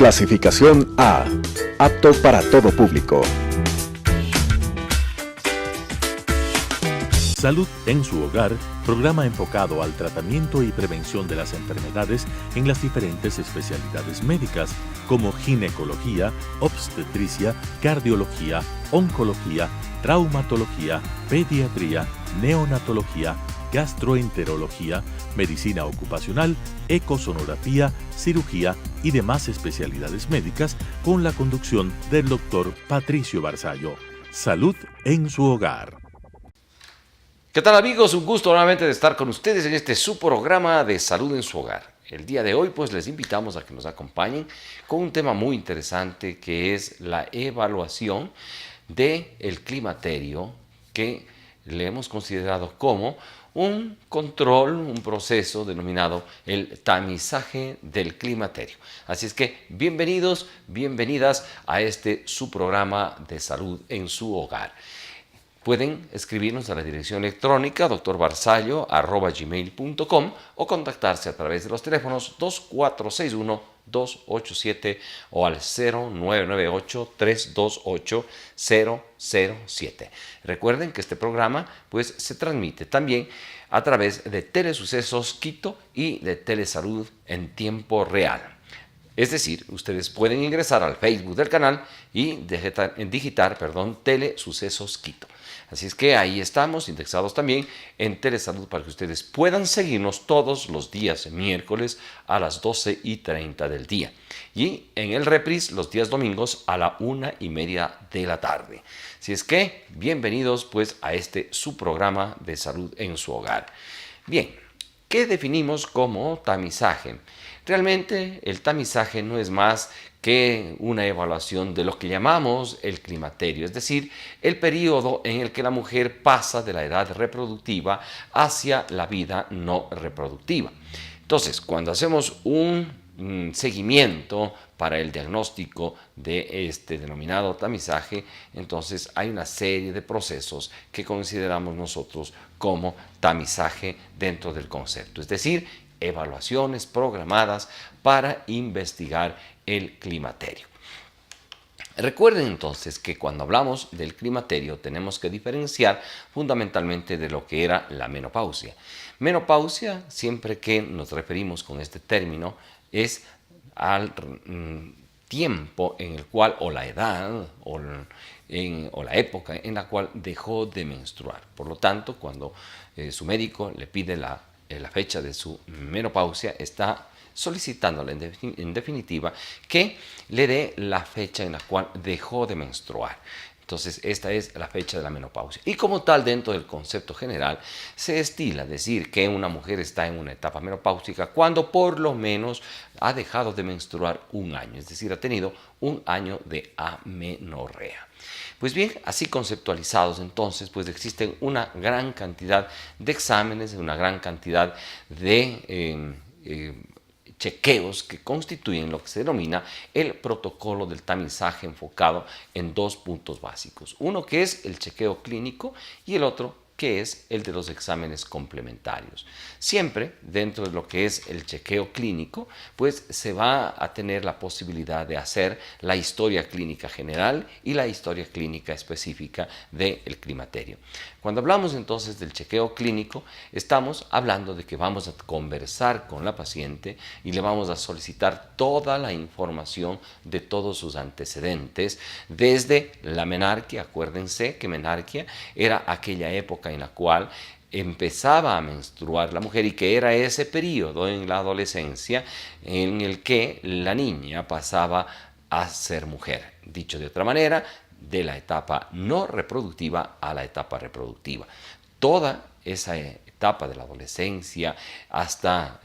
Clasificación A. Apto para todo público. Salud en su hogar, programa enfocado al tratamiento y prevención de las enfermedades en las diferentes especialidades médicas, como ginecología, obstetricia, cardiología, oncología, traumatología, pediatría, neonatología, gastroenterología, medicina ocupacional, ecosonografía, cirugía y demás especialidades médicas, con la conducción del Dr. Patricio Barzallo. Salud en su hogar. ¿Qué tal, amigos? Un gusto nuevamente de estar con ustedes en este su programa de Salud en su hogar. El día de hoy pues les invitamos a que nos acompañen con un tema muy interesante, que es la evaluación del climaterio, que le hemos considerado como un control, un proceso denominado el tamizaje del climaterio. Así es que bienvenidos, bienvenidas a este su programa de Salud en su hogar. Pueden escribirnos a la dirección electrónica drbarzallo@gmail.com o contactarse a través de los teléfonos 2461-287 o al 0998-328-007. Recuerden que este programa pues se transmite también a través de Telesucesos Quito y de Telesalud en tiempo real. Es decir, ustedes pueden ingresar al Facebook del canal y digitar Telesucesos Quito. Así es que ahí estamos indexados también en Telesalud para que ustedes puedan seguirnos todos los días miércoles a las 12:30 del día. Y en el reprise los días domingos a la 1:30 de la tarde. Así es que bienvenidos pues a este su programa de Salud en su hogar. Bien, ¿qué definimos como tamizaje? Realmente el tamizaje no es más que una evaluación de lo que llamamos el climaterio, es decir, el periodo en el que la mujer pasa de la edad reproductiva hacia la vida no reproductiva. Entonces, cuando hacemos un seguimiento para el diagnóstico de este denominado tamizaje, entonces hay una serie de procesos que consideramos nosotros como tamizaje dentro del concepto, es decir, evaluaciones programadas para investigar el climaterio. Recuerden entonces que cuando hablamos del climaterio tenemos que diferenciar fundamentalmente de lo que era la menopausia. Menopausia, siempre que nos referimos con este término, es al tiempo en el cual, o la edad, o la época en la cual dejó de menstruar. Por lo tanto, cuando su médico le pide la fecha de su menopausia, está solicitándole en definitiva que le dé la fecha en la cual dejó de menstruar. Entonces, esta es la fecha de la menopausia. Y como tal, dentro del concepto general, se estila decir que una mujer está en una etapa menopáusica cuando por lo menos ha dejado de menstruar un año, es decir, ha tenido un año de amenorrea. Pues bien, así conceptualizados entonces, pues existen una gran cantidad de exámenes, una gran cantidad de chequeos que constituyen lo que se denomina el protocolo del tamizaje, enfocado en dos puntos básicos. Uno que es el chequeo clínico y el otro que es el de los exámenes complementarios. Siempre dentro de lo que es el chequeo clínico, pues se va a tener la posibilidad de hacer la historia clínica general y la historia clínica específica del climaterio. Cuando hablamos entonces del chequeo clínico, estamos hablando de que vamos a conversar con la paciente y le vamos a solicitar toda la información de todos sus antecedentes, desde la menarquia. Acuérdense que menarquia era aquella época en la cual empezaba a menstruar la mujer y que era ese periodo en la adolescencia en el que la niña pasaba a ser mujer. Dicho de otra manera, de la etapa no reproductiva a la etapa reproductiva. Toda esa etapa de la adolescencia hasta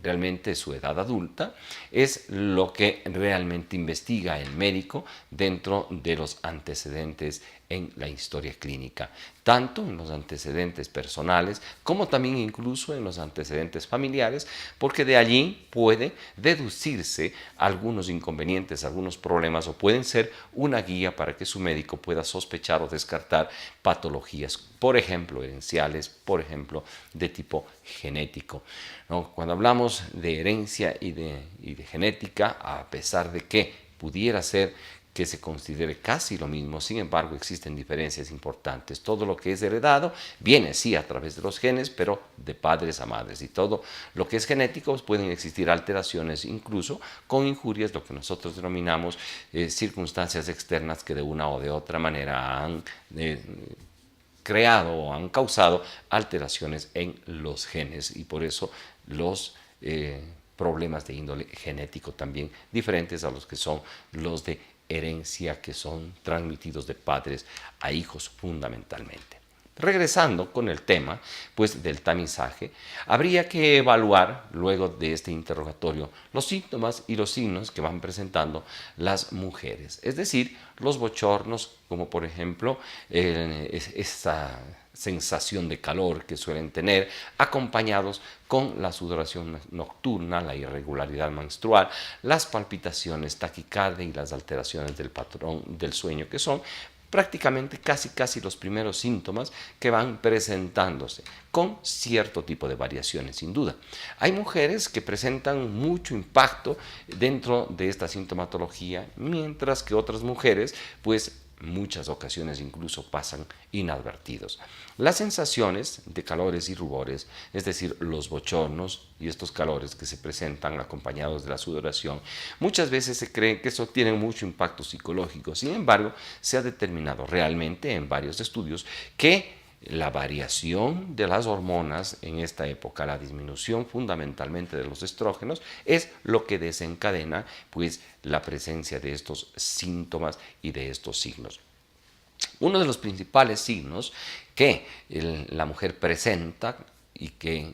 realmente su edad adulta es lo que realmente investiga el médico dentro de los antecedentes en la historia clínica, tanto en los antecedentes personales como también incluso en los antecedentes familiares, porque de allí puede deducirse algunos inconvenientes, algunos problemas, o pueden ser una guía para que su médico pueda sospechar o descartar patologías, por ejemplo, herenciales, por ejemplo, de tipo genético, ¿no? Cuando hablamos de herencia y de genética, a pesar de que pudiera ser que se considere casi lo mismo, sin embargo existen diferencias importantes. Todo lo que es heredado viene sí a través de los genes, pero de padres a madres, y todo lo que es genético, pues pueden existir alteraciones, incluso con injurias, lo que nosotros denominamos circunstancias externas que de una o de otra manera han creado o han causado alteraciones en los genes, y por eso los problemas de índole genético también diferentes a los que son los de herencia, que son transmitidos de padres a hijos fundamentalmente. Regresando con el tema pues, del tamizaje, habría que evaluar luego de este interrogatorio los síntomas y los signos que van presentando las mujeres, es decir, los bochornos, como por ejemplo esta sensación de calor que suelen tener, acompañados con la sudoración nocturna, la irregularidad menstrual, las palpitaciones, taquicardia y las alteraciones del patrón del sueño, que son prácticamente casi los primeros síntomas que van presentándose, con cierto tipo de variaciones, sin duda. Hay mujeres que presentan mucho impacto dentro de esta sintomatología, mientras que otras mujeres, pues, muchas ocasiones incluso pasan inadvertidos. Las sensaciones de calores y rubores, es decir, los bochornos y estos calores que se presentan acompañados de la sudoración, muchas veces se cree que eso tiene mucho impacto psicológico. Sin embargo, se ha determinado realmente en varios estudios que la variación de las hormonas en esta época, la disminución fundamentalmente de los estrógenos, es lo que desencadena pues, la presencia de estos síntomas y de estos signos. Uno de los principales signos que la mujer presenta y que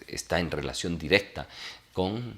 está en relación directa con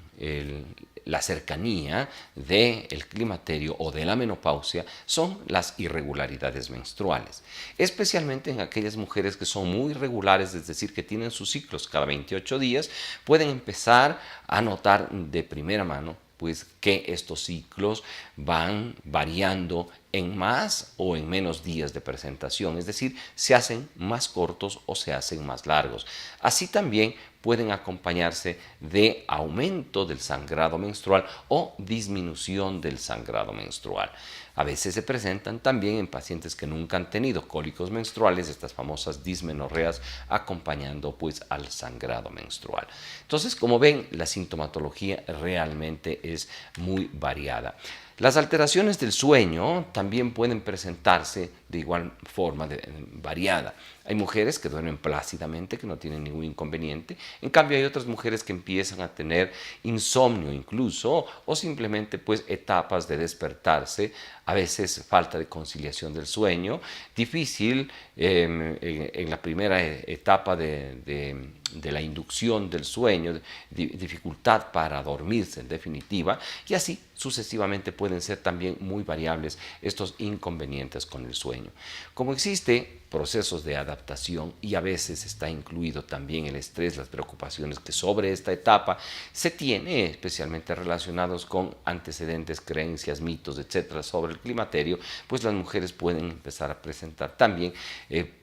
la cercanía del climaterio o de la menopausia son las irregularidades menstruales, especialmente en aquellas mujeres que son muy regulares, es decir, que tienen sus ciclos cada 28 días, pueden empezar a notar de primera mano pues que estos ciclos van variando en más o en menos días de presentación, es decir, se hacen más cortos o se hacen más largos. Así también pueden acompañarse de aumento del sangrado menstrual o disminución del sangrado menstrual. A veces se presentan también en pacientes que nunca han tenido cólicos menstruales, estas famosas dismenorreas, acompañando pues al sangrado menstrual. Entonces, como ven, la sintomatología realmente es muy variada. Las alteraciones del sueño también pueden presentarse de igual forma variada. Hay mujeres que duermen plácidamente, que no tienen ningún inconveniente. En cambio, hay otras mujeres que empiezan a tener insomnio incluso, o simplemente pues etapas de despertarse, a veces falta de conciliación del sueño, difícil en la primera etapa de la inducción del sueño, dificultad para dormirse en definitiva, y así sucesivamente pueden ser también muy variables estos inconvenientes con el sueño. Como existe procesos de adaptación y a veces está incluido también el estrés, las preocupaciones que sobre esta etapa se tiene, especialmente relacionados con antecedentes, creencias, mitos, etcétera, sobre el climaterio, pues las mujeres pueden empezar a presentar también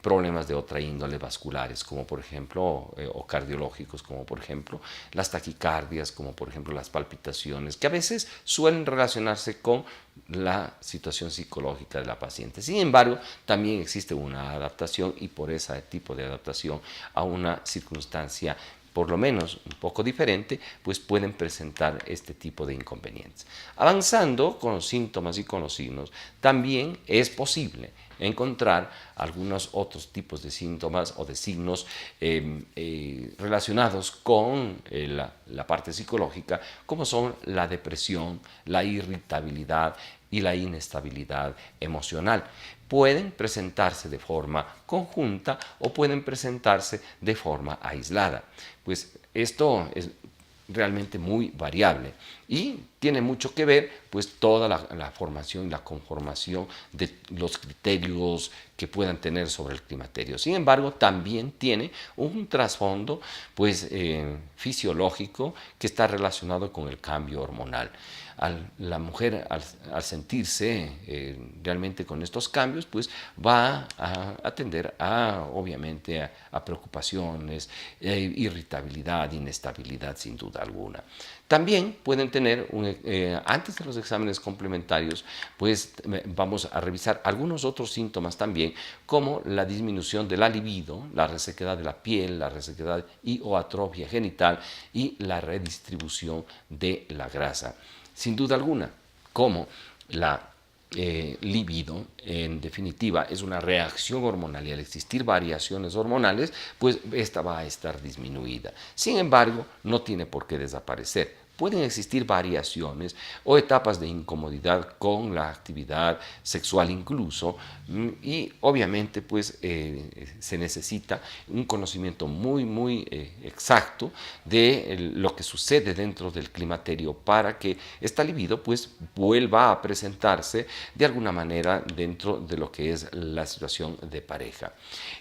problemas de otra índole vasculares, como por ejemplo, o cardiológicos, como por ejemplo las taquicardias, como por ejemplo las palpitaciones, que a veces suelen relacionarse con la situación psicológica de la paciente. Sin embargo, también existe una adaptación, y por ese tipo de adaptación a una circunstancia por lo menos un poco diferente, pues pueden presentar este tipo de inconvenientes. Avanzando con los síntomas y con los signos, también es posible encontrar algunos otros tipos de síntomas o de signos relacionados con la parte psicológica, como son la depresión, la irritabilidad y la inestabilidad emocional. Pueden presentarse de forma conjunta o pueden presentarse de forma aislada. Pues esto realmente muy variable y tiene mucho que ver pues toda la formación y la conformación de los criterios que puedan tener sobre el climaterio. Sin embargo, también tiene un trasfondo pues fisiológico que está relacionado con el cambio hormonal. La mujer al sentirse realmente con estos cambios, pues va a atender obviamente a preocupaciones, irritabilidad, inestabilidad sin duda alguna. También pueden tener, antes de los exámenes complementarios, pues vamos a revisar algunos otros síntomas también, como la disminución de la libido, la resequedad de la piel, la resequedad y o atrofia genital y la redistribución de la grasa. Sin duda alguna, como la libido, en definitiva, es una reacción hormonal y al existir variaciones hormonales, pues esta va a estar disminuida. Sin embargo, no tiene por qué desaparecer. Pueden existir variaciones o etapas de incomodidad con la actividad sexual incluso y obviamente pues se necesita un conocimiento muy exacto de lo que sucede dentro del climaterio para que esta libido pues vuelva a presentarse de alguna manera dentro de lo que es la situación de pareja.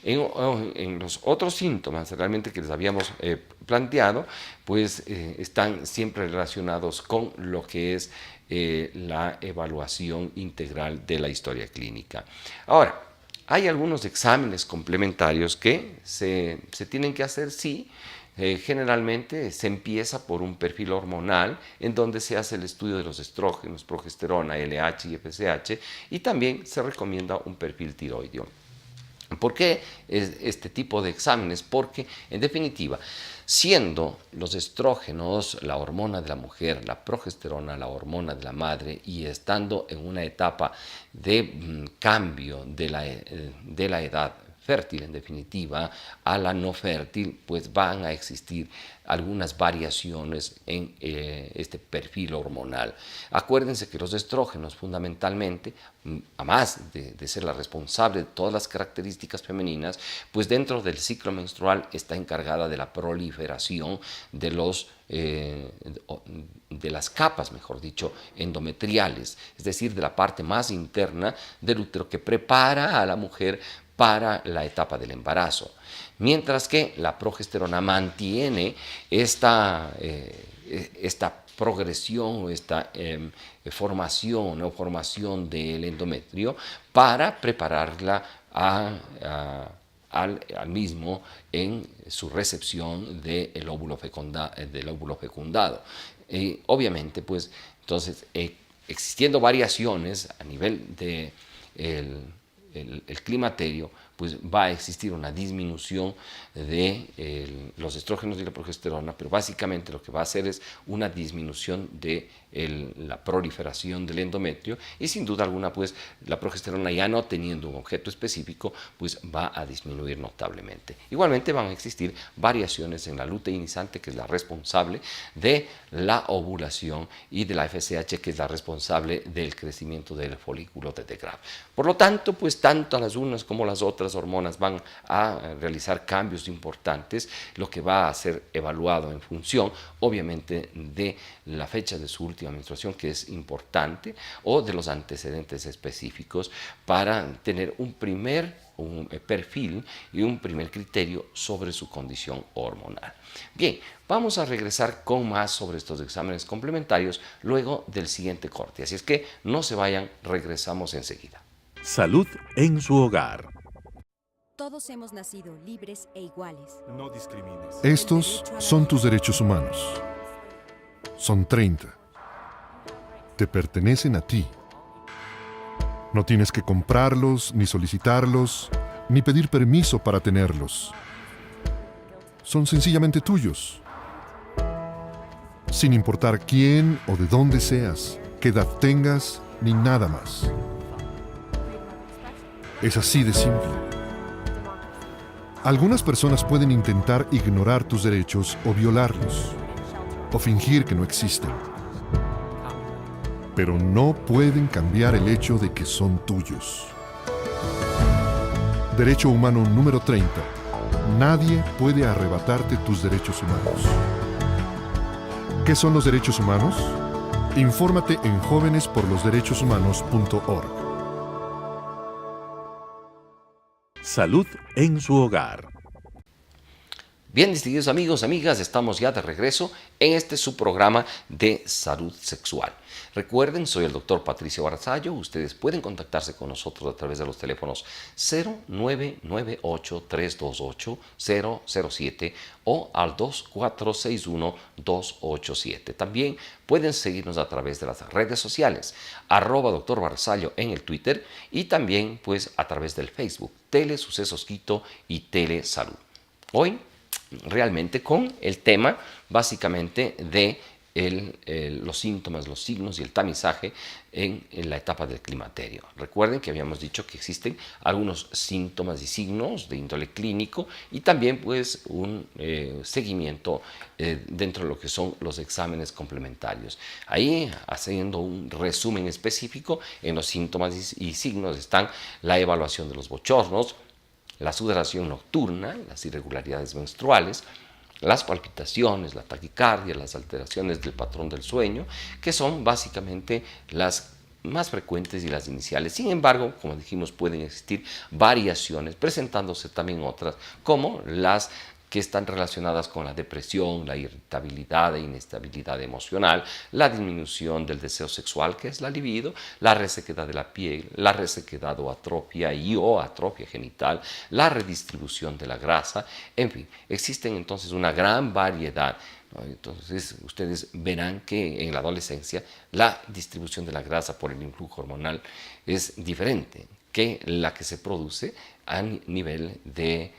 En los otros síntomas realmente que les habíamos planteado, pues están siempre relacionados con lo que es la evaluación integral de la historia clínica. Ahora, hay algunos exámenes complementarios que se tienen que hacer, sí. Generalmente se empieza por un perfil hormonal en donde se hace el estudio de los estrógenos, progesterona, LH y FSH, y también se recomienda un perfil tiroideo. ¿Por qué este tipo de exámenes? Porque, en definitiva, siendo los estrógenos la hormona de la mujer, la progesterona la hormona de la madre, y estando en una etapa de cambio de la edad fértil, en definitiva, a la no fértil, pues van a existir algunas variaciones en este perfil hormonal. Acuérdense que los estrógenos fundamentalmente, además de ser la responsable de todas las características femeninas, pues dentro del ciclo menstrual está encargada de la proliferación de las capas, mejor dicho, endometriales, es decir, de la parte más interna del útero que prepara a la mujer para la etapa del embarazo, mientras que la progesterona mantiene esta progresión, esta formación del endometrio para prepararla al mismo en su recepción del óvulo fecundado. Obviamente, pues, entonces, existiendo variaciones a nivel de el climaterio, pues va a existir una disminución de los estrógenos y la progesterona, pero básicamente lo que va a hacer es una disminución de la proliferación del endometrio y sin duda alguna pues la progesterona ya no teniendo un objeto específico pues va a disminuir notablemente. Igualmente van a existir variaciones en la luteinizante, que es la responsable de la ovulación, y de la FSH, que es la responsable del crecimiento del folículo de Degrave. Por lo tanto, pues tanto las unas como las otras hormonas van a realizar cambios importantes, lo que va a ser evaluado en función obviamente de la fecha de su última menstruación, que es importante, o de los antecedentes específicos para tener un perfil y un primer criterio sobre su condición hormonal. Bien, vamos a regresar con más sobre estos exámenes complementarios luego del siguiente corte, así es que no se vayan, regresamos enseguida. Salud en su hogar. Todos hemos nacido libres e iguales. No discrimines. Estos son tus derechos humanos. Son 30. Te pertenecen a ti. No tienes que comprarlos, ni solicitarlos, ni pedir permiso para tenerlos. Son sencillamente tuyos. Sin importar quién o de dónde seas, qué edad tengas, ni nada más. Es así de simple. Algunas personas pueden intentar ignorar tus derechos o violarlos, o fingir que no existen. Pero no pueden cambiar el hecho de que son tuyos. Derecho humano número 30. Nadie puede arrebatarte tus derechos humanos. ¿Qué son los derechos humanos? Infórmate en jovenesporlosderechoshumanos.org. Salud en su hogar. Bien, distinguidos amigos, amigas, estamos ya de regreso en este su programa de salud sexual. Recuerden, soy el doctor Patricio Barzallo. Ustedes pueden contactarse con nosotros a través de los teléfonos 0998-328-007 o al 2461-287. También pueden seguirnos a través de las redes sociales, @Dr. Barzallo en el Twitter y también pues a través del Facebook, Telesucesos Quito y Telesalud. Hoy realmente con el tema básicamente de los síntomas, los signos y el tamizaje en la etapa del climaterio. Recuerden que habíamos dicho que existen algunos síntomas y signos de índole clínico y también pues un seguimiento dentro de lo que son los exámenes complementarios. Ahí, haciendo un resumen específico, en los síntomas y signos están la evaluación de los bochornos, la sudoración nocturna, las irregularidades menstruales, las palpitaciones, la taquicardia, las alteraciones del patrón del sueño, que son básicamente las más frecuentes y las iniciales. Sin embargo, como dijimos, pueden existir variaciones, presentándose también otras, como las que están relacionadas con la depresión, la irritabilidad e inestabilidad emocional, la disminución del deseo sexual, que es la libido, la resequedad de la piel, la resequedad o atrofia o atrofia genital, la redistribución de la grasa, en fin, existen entonces una gran variedad. Entonces ustedes verán que en la adolescencia la distribución de la grasa por el influjo hormonal es diferente que la que se produce a nivel de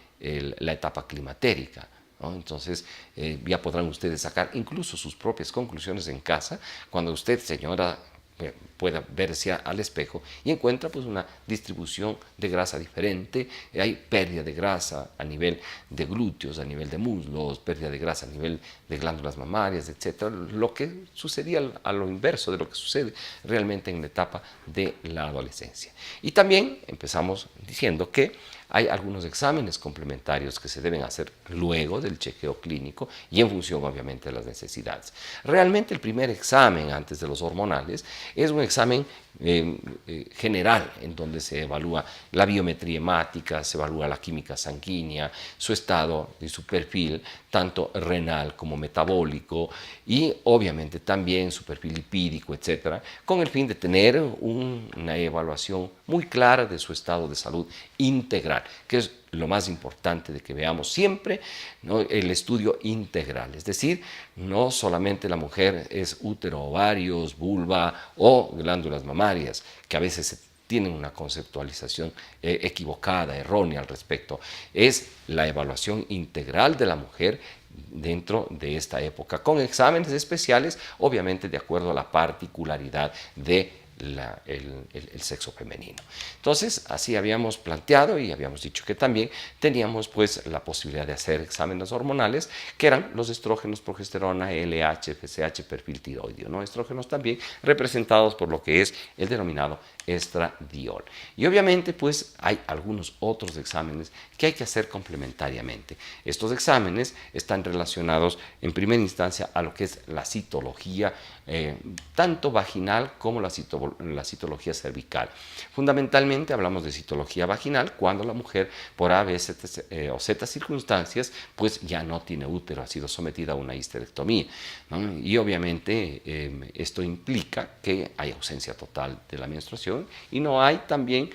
la etapa climatérica, ¿no? Entonces ya podrán ustedes sacar incluso sus propias conclusiones en casa cuando usted, señora, pueda verse al espejo y encuentra pues una distribución de grasa diferente. Hay pérdida de grasa a nivel de glúteos, a nivel de muslos, pérdida de grasa a nivel de glándulas mamarias, etcétera, lo que sucedía a lo inverso de lo que sucede realmente en la etapa de la adolescencia. Y también empezamos diciendo que hay algunos exámenes complementarios que se deben hacer luego del chequeo clínico y en función obviamente de las necesidades. Realmente el primer examen antes de los hormonales es un examen general en donde se evalúa la biometría hemática, se evalúa la química sanguínea, su estado y su perfil tanto renal como metabólico y obviamente también su perfil lipídico, etcétera, con el fin de tener una evaluación muy clara de su estado de salud integral, que es lo más importante de que veamos siempre, ¿no? El estudio integral, es decir, no solamente la mujer es útero, ovarios, vulva o glándulas mamarias, que a veces se tienen una conceptualización equivocada, errónea al respecto. Es la evaluación integral de la mujer dentro de esta época, con exámenes especiales, obviamente de acuerdo a la particularidad de el sexo femenino. Entonces, así habíamos planteado y habíamos dicho que también teníamos pues la posibilidad de hacer exámenes hormonales, que eran los estrógenos, progesterona, LH, FSH, perfil tiroideo, ¿no? Estrógenos también representados por lo que es el denominado estradiol. Y obviamente pues hay algunos otros exámenes que hay que hacer complementariamente. Estos exámenes están relacionados en primera instancia a lo que es la citología, tanto vaginal como la citología cervical. Fundamentalmente hablamos de citología vaginal cuando la mujer por A, B, C o Z circunstancias pues ya no tiene útero, ha sido sometida a una histerectomía, ¿no? Y obviamente esto implica que hay ausencia total de la menstruación y no hay también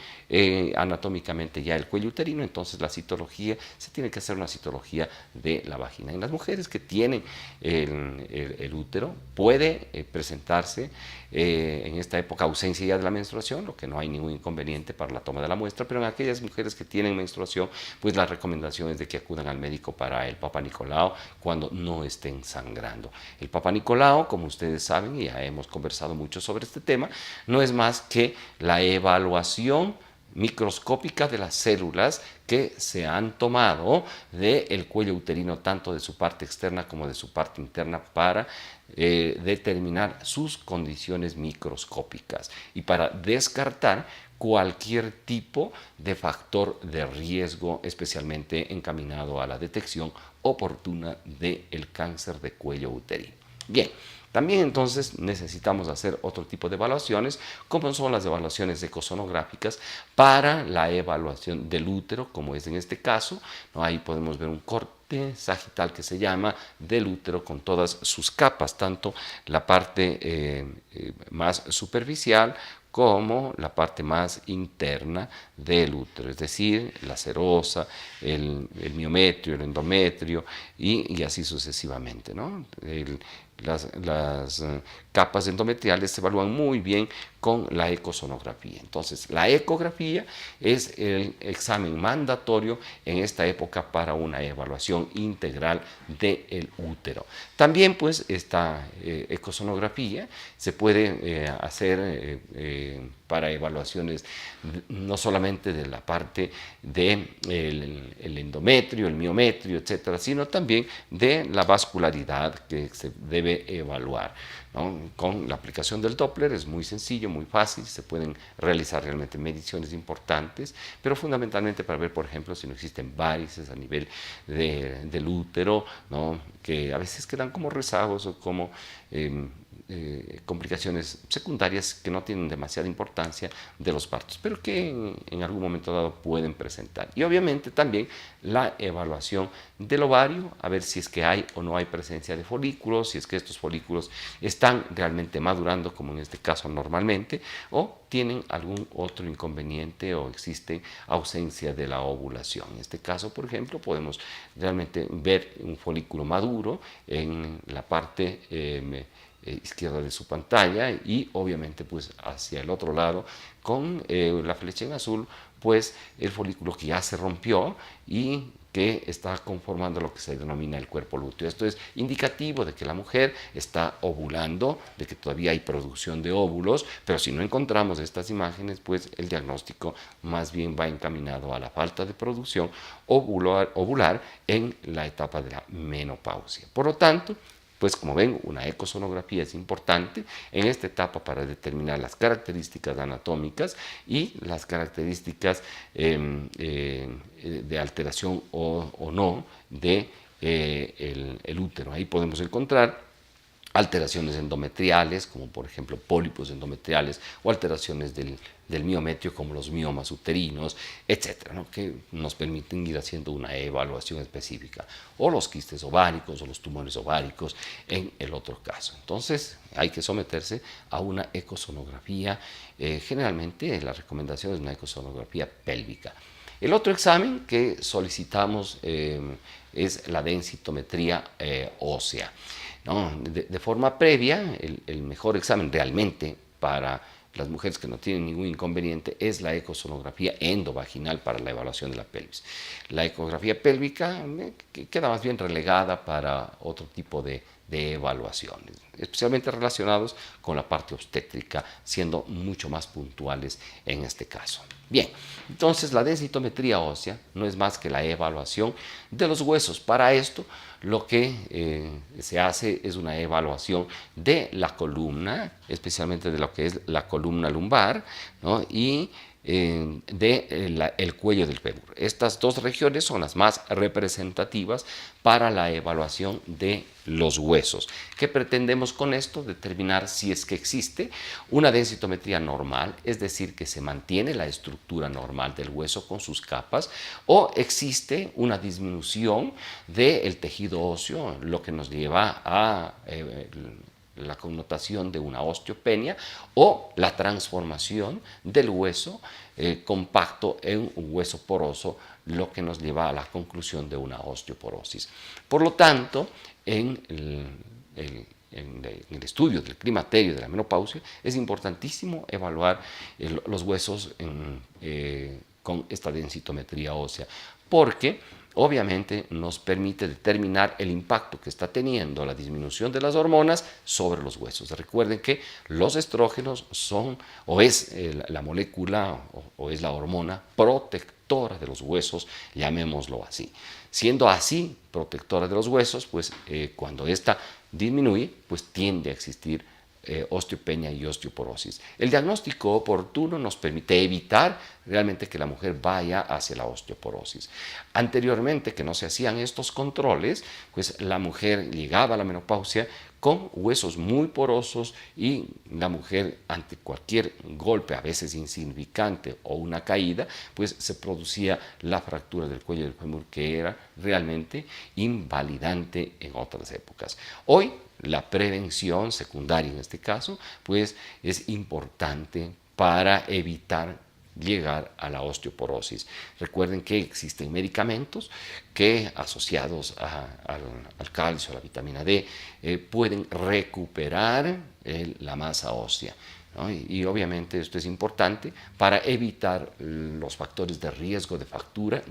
anatómicamente ya el cuello uterino, entonces la citología, se tiene que hacer una citología de la vagina. En las mujeres que tienen el útero puede presentarse en esta época ausencia ya de la menstruación, lo que no hay ningún inconveniente para la toma de la muestra, pero en aquellas mujeres que tienen menstruación, pues la recomendación es de que acudan al médico para el Papa Nicolau cuando no estén sangrando. El Papa Nicolau, como ustedes saben, y ya hemos conversado mucho sobre este tema, no es más que la evaluación microscópica de las células que se han tomado del cuello uterino, tanto de su parte externa como de su parte interna, para determinar sus condiciones microscópicas y para descartar cualquier tipo de factor de riesgo, especialmente encaminado a la detección oportuna del cáncer de cuello uterino. Bien, también entonces necesitamos hacer otro tipo de evaluaciones, como son las evaluaciones ecosonográficas para la evaluación del útero, como es en este caso, ¿no? Ahí podemos ver un corte sagital que se llama del útero con todas sus capas, tanto la parte más superficial como la parte más interna del útero, es decir, la serosa, el miometrio, el endometrio y así sucesivamente, ¿no? Las capas endometriales se evalúan muy bien con la ecosonografía. Entonces, la ecografía es el examen mandatorio en esta época para una evaluación integral del útero. También, pues, esta ecosonografía se puede hacer para evaluaciones no solamente de la parte del el endometrio, el miometrio, etcétera, sino también de la vascularidad que se debe evaluar, ¿no? Con la aplicación del Doppler es muy sencillo, muy fácil, se pueden realizar realmente mediciones importantes, pero fundamentalmente para ver, por ejemplo, si no existen varices a nivel del útero, ¿no? Que a veces quedan como rezagos o como complicaciones secundarias que no tienen demasiada importancia de los partos, pero que en algún momento dado pueden presentar. Y obviamente también la evaluación del ovario, a ver si es que hay o no hay presencia de folículos, si es que estos folículos están realmente madurando, como en este caso normalmente, o tienen algún otro inconveniente o existe ausencia de la ovulación. En este caso, por ejemplo, podemos realmente ver un folículo maduro en la parte izquierda de su pantalla y obviamente pues hacia el otro lado con la flecha en azul pues el folículo que ya se rompió y que está conformando lo que se denomina el cuerpo lúteo. Esto es indicativo de que la mujer está ovulando, de que todavía hay producción de óvulos, pero si no encontramos estas imágenes, pues el diagnóstico más bien va encaminado a la falta de producción ovular en la etapa de la menopausia. Por lo tanto, pues como ven, una ecosonografía es importante en esta etapa para determinar las características anatómicas y las características de alteración o no de el útero. Ahí podemos encontrar alteraciones endometriales, como por ejemplo pólipos endometriales o alteraciones del miometrio, como los miomas uterinos, etcétera, ¿no? Que nos permiten ir haciendo una evaluación específica, o los quistes ováricos o los tumores ováricos en el otro caso. Entonces, hay que someterse a una ecosonografía. Generalmente, la recomendación es una ecosonografía pélvica. El otro examen que solicitamos es la densitometría ósea, ¿no? De forma previa, el mejor examen realmente para las mujeres que no tienen ningún inconveniente es la ecosonografía endovaginal para la evaluación de la pelvis. La ecografía pélvica queda más bien relegada para otro tipo de evaluaciones, especialmente relacionados con la parte obstétrica, siendo mucho más puntuales en este caso. Bien, entonces la densitometría ósea no es más que la evaluación de los huesos. Para esto, lo que se hace es una evaluación de la columna, especialmente de lo que es la columna lumbar, ¿no? Y el cuello del fémur. Estas dos regiones son las más representativas para la evaluación de los huesos. ¿Qué pretendemos con esto? Determinar si es que existe una densitometría normal, es decir, que se mantiene la estructura normal del hueso con sus capas, o existe una disminución del tejido óseo, lo que nos lleva a la connotación de una osteopenia o la transformación del hueso compacto en un hueso poroso, lo que nos lleva a la conclusión de una osteoporosis. Por lo tanto, en el estudio del climaterio de la menopausia es importantísimo evaluar los huesos con esta densitometría ósea, porque obviamente nos permite determinar el impacto que está teniendo la disminución de las hormonas sobre los huesos. Recuerden que los estrógenos son o es la molécula o es la hormona protectora de los huesos, llamémoslo así. Siendo así protectora de los huesos, pues cuando esta disminuye, pues tiende a existir osteopenia y osteoporosis. El diagnóstico oportuno nos permite evitar realmente que la mujer vaya hacia la osteoporosis. Anteriormente, que no se hacían estos controles, pues la mujer llegaba a la menopausia con huesos muy porosos y la mujer ante cualquier golpe, a veces insignificante o una caída, pues se producía la fractura del cuello del fémur, que era realmente invalidante en otras épocas. Hoy la prevención secundaria en este caso pues es importante para evitar llegar a la osteoporosis. Recuerden que existen medicamentos que asociados al calcio, a la vitamina D, pueden recuperar la masa ósea, ¿no? Y obviamente esto es importante para evitar los factores de riesgo de fractura,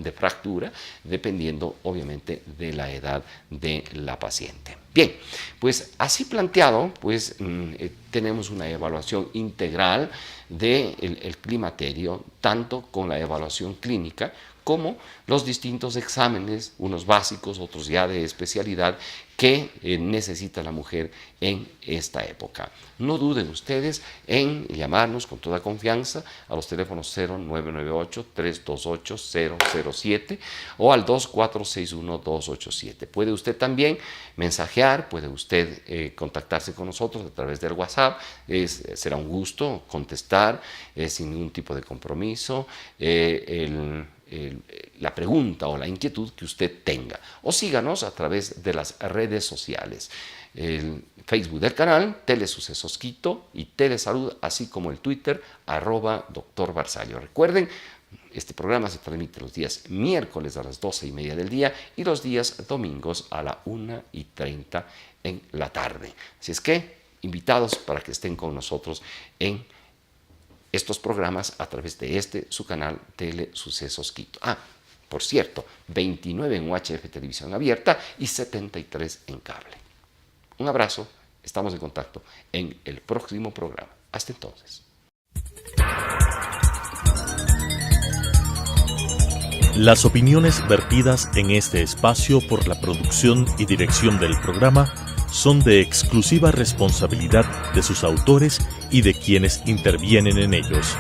dependiendo obviamente de la edad de la paciente. Bien, pues así planteado, pues tenemos una evaluación integral del climaterio, tanto con la evaluación clínica como los distintos exámenes, unos básicos, otros ya de especialidad, que necesita la mujer en esta época. No duden ustedes en llamarnos con toda confianza a los teléfonos 0998-328-007 o al 2461-287. Puede usted también mensajear, puede usted contactarse con nosotros a través del WhatsApp. Será un gusto contestar sin ningún tipo de compromiso la pregunta o la inquietud que usted tenga, o síganos a través de las redes sociales, el Facebook del canal Telesucesos Quito y Telesalud, así como el Twitter @Dr. Barzallo. Recuerden, este programa se transmite los días miércoles a las 12:30 del día y los días domingos a la 1:30 en la tarde. Así es que invitados para que estén con nosotros en estos programas a través de su canal Telesucesos Quito. Por cierto, 29 en UHF Televisión Abierta y 73 en cable. Un abrazo, estamos en contacto en el próximo programa. Hasta entonces. Las opiniones vertidas en este espacio por la producción y dirección del programa son de exclusiva responsabilidad de sus autores y de quienes intervienen en ellos.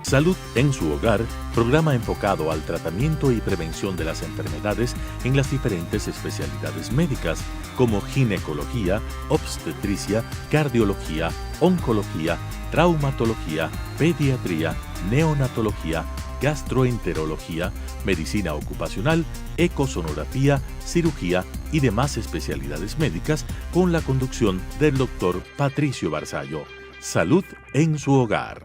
Salud en su hogar, programa enfocado al tratamiento y prevención de las enfermedades en las diferentes especialidades médicas como ginecología, obstetricia, cardiología, oncología, traumatología, pediatría, neonatología, gastroenterología, medicina ocupacional, ecosonografía, cirugía y demás especialidades médicas con la conducción del Dr. Patricio Barzallo. Salud en su hogar.